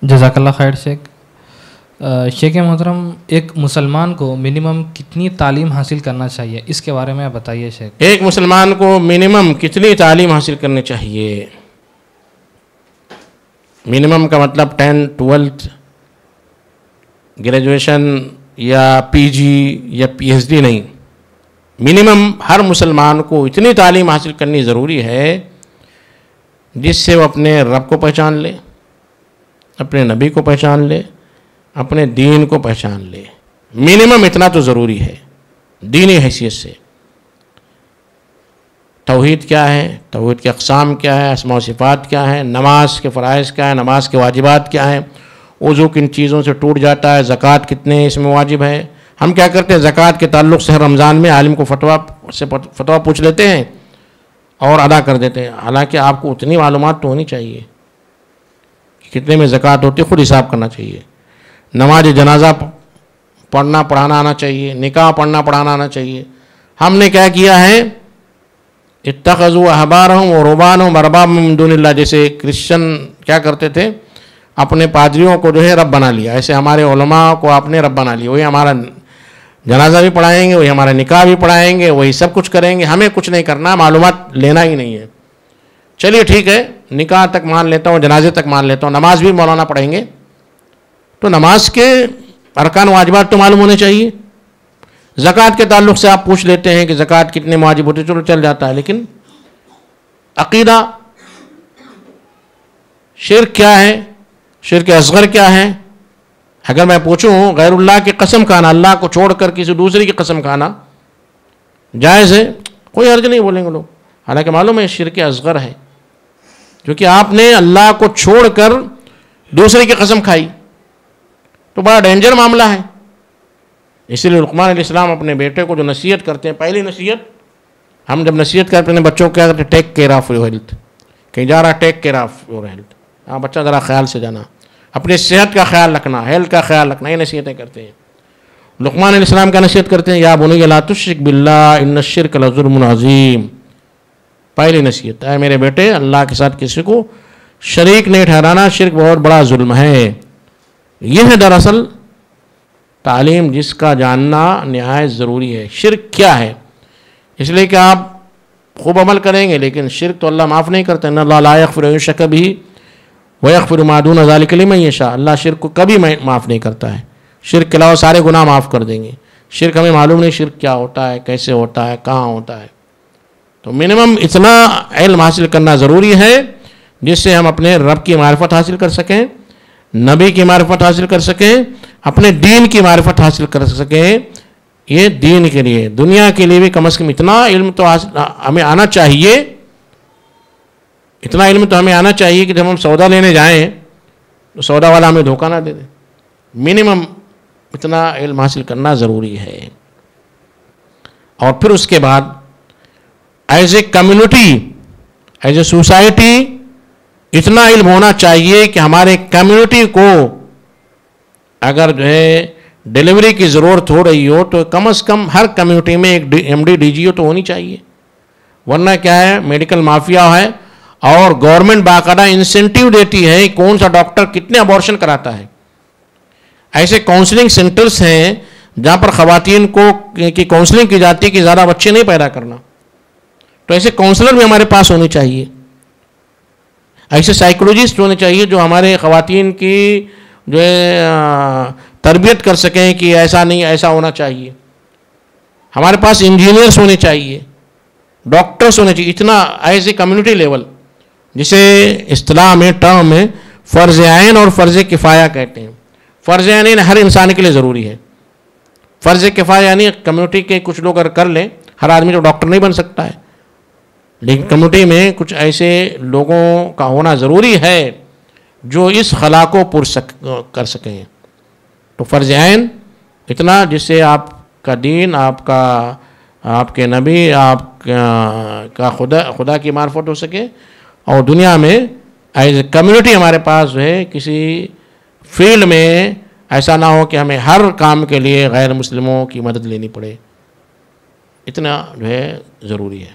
جزاک اللہ خیر شیخ. شیخ محترم، ایک مسلمان کو منیمم کتنی تعلیم حاصل کرنا چاہیے، اس کے بارے میں بتائیے شیخ. ایک مسلمان کو منیمم کتنی تعلیم حاصل کرنی چاہیے؟ منیمم کا مطلب 10 12 گریجویشن یا پی جی یا پی ایچ ڈی نہیں. منیمم ہر مسلمان کو اتنی تعلیم حاصل کرنی ضروری ہے جس سے وہ اپنے رب کو پہچان لے، اپنے نبی کو پہچان لے، اپنے دین کو پہچان لے. منیمم اتنا تو ضروری ہے دینی حیثیت سے. توحید کیا ہے، توحید کے اقسام کیا ہے، اسماء و صفات کیا ہے، نماز کے فرائض کیا ہے، نماز کے واجبات کیا ہیں، وضو کن چیزوں سے ٹوٹ جاتا ہے، زکوٰۃ کتنے اس میں واجب ہے. ہم کیا کرتے ہیں، زکوٰۃ کے تعلق سے ہر رمضان میں عالم کو فتویٰ پوچھ لیتے ہیں اور ادا کر دیتے ہیں. حالانکہ آپ کو اتنی معلومات تو ہونی چاہیے کہ کتنے میں زکوٰۃ ہوتی ہے، خود حساب کرنا چاہیے. نماز جنازہ پڑھنا آنا چاہیے، نکاح پڑھنا آنا چاہیے. ہم نے کیا کیا ہے، اتخذوا احبارهم ورهبانهم اربابا من دون اللہ، جیسے کرسچن کیا کرتے تھے، اپنے پادریوں کو جو ہے رب بنا لیا. ایسے ہمارے علماء کو آپ نے رب بنا لیا. وہی ہمارا جنازہ بھی پڑھائیں گے، وہی ہمارا نکاح بھی پڑھائیں گے، وہی سب کچھ کریں گے. ہمیں کچھ نہیں کرنا، معلومات لینا ہی نہیں ہے. چلیے ٹھیک ہے، نکاح تک مان لیتا ہوں، جنازے تک مان لیتا ہوں، نماز بھی مولانا پڑھیں گے تو نماز کے ارکان واجبات تو معلوم ہونے چاہیے. زکوٰۃ کے تعلق سے آپ پوچھ لیتے ہیں کہ زکوٰۃ کتنے واجب ہوتے، چلو چل جاتا ہے. لیکن عقیدہ، شرک کیا ہے، شرک اصغر کیا ہے؟ اگر میں پوچھوں غیر اللہ کی قسم کھانا، اللہ کو چھوڑ کر کسی دوسرے کی قسم کھانا جائز ہے؟ کوئی حرج نہیں بولیں گے لوگ. حالانکہ معلوم ہے شرک اصغر ہے، کیونکہ آپ نے اللہ کو چھوڑ کر دوسرے کی قسم کھائی تو بڑا ڈینجر معاملہ ہے. اسی لیے لقمان علیہ السلام اپنے بیٹے کو جو نصیحت کرتے ہیں، پہلی نصیحت ہم جب نصیحت کرتے ہیں بچوں کو کیا کرتے ہیں، take care of your health. کہیں جا رہا، take care of your health. ہاں بچہ ذرا خیال سے جانا، اپنی صحت کا خیال رکھنا، ہیلتھ کا خیال رکھنا، یہ نصیحتیں کرتے ہیں. لقمان علیہ السلام کا نصیحت کرتے ہیں، یا بنی لا تشرک باللہ ان الشرک لظلم عظیم. پہلی نصیحت ہے میرے بیٹے، اللہ کے ساتھ کسی کو شریک نہیں ٹھہرانا، شرک بہت بڑا ظلم ہے. یہ ہے دراصل تعلیم جس کا جاننا نہایت ضروری ہے. شرک کیا ہے؟ اس لیے کہ آپ خوب عمل کریں گے لیکن شرک تو اللہ معاف نہیں کرتے. ان اللہ لا یغفر ان یشرک بہ ویغفر ما دون ذلک لمن یشاء. اللہ شرک کو کبھی معاف نہیں کرتا ہے، شرک کے علاوہ سارے گناہ معاف کر دیں گے. شرک ہمیں معلوم نہیں شرک کیا ہوتا ہے، کیسے ہوتا ہے، کہاں ہوتا ہے. تو منیمم اتنا علم حاصل کرنا ضروری ہے جس سے ہم اپنے رب کی معرفت حاصل کر سکیں، نبی کی معرفت حاصل کر سکیں، اپنے دین کی معرفت حاصل کر سکیں. یہ دین کے لیے، دنیا کے لیے بھی کم از کم اتنا علم تو ہمیں آنا چاہیے. اتنا علم تو ہمیں آنا چاہیے کہ جب ہم سودا لینے جائیں تو سودا والا ہمیں دھوکہ نہ دے دے. منیمم اتنا علم حاصل کرنا ضروری ہے. اور پھر اس کے بعد as a community, as a society اتنا علم ہونا چاہیے کہ ہمارے کمیونٹی کو اگر جو ہے ڈیلیوری کی ضرورت ہو رہی ہو تو کم از کم ہر کمیونٹی میں ایک ایم ڈی ڈی جی او تو ہونی چاہیے. ورنہ کیا ہے، میڈیکل مافیا ہے اور گورنمنٹ باقاعدہ انسینٹیو دیتی ہے کون سا ڈاکٹر کتنے ابورشن کراتا ہے. ایسے کاؤنسلنگ سینٹرز ہیں جہاں پر خواتین کو کی کاؤنسلنگ کی جاتی ہے کہ زیادہ بچے نہیں پیدا کرنا. تو ایسے کاؤنسلر بھی ہمارے پاس ہونے چاہیے. ایسے سائیکولوجسٹ ہونے چاہیے جو ہمارے خواتین کی جو ہے تربیت کر سکیں کہ ایسا نہیں، ایسا ہونا چاہیے. ہمارے پاس انجینئرس ہونے چاہیے، ڈاکٹرس ہونے چاہیے. اتنا ایز اے کمیونٹی لیول، جسے اصطلاح میں ٹرم میں فرض عین اور فرض کفایہ کہتے ہیں. فرض عین ہر انسان کے لیے ضروری ہے. فرض کفایہ یعنی کمیونٹی کے کچھ لوگ اگر کر لیں، ہر آدمی تو ڈاکٹر نہیں بن سکتا ہے، لیکن کمیونٹی میں کچھ ایسے لوگوں کا ہونا ضروری ہے جو اس خلا کو کر سکیں. تو فرض عین اتنا جس سے آپ کا دین، آپ کے نبی، آپ کا خدا کی معرفت ہو سکے. اور دنیا میں ایز اے کمیونٹی ہمارے پاس جو ہے کسی فیلڈ میں ایسا نہ ہو کہ ہمیں ہر کام کے لیے غیر مسلموں کی مدد لینی پڑے. اتنا جو ہے ضروری ہے.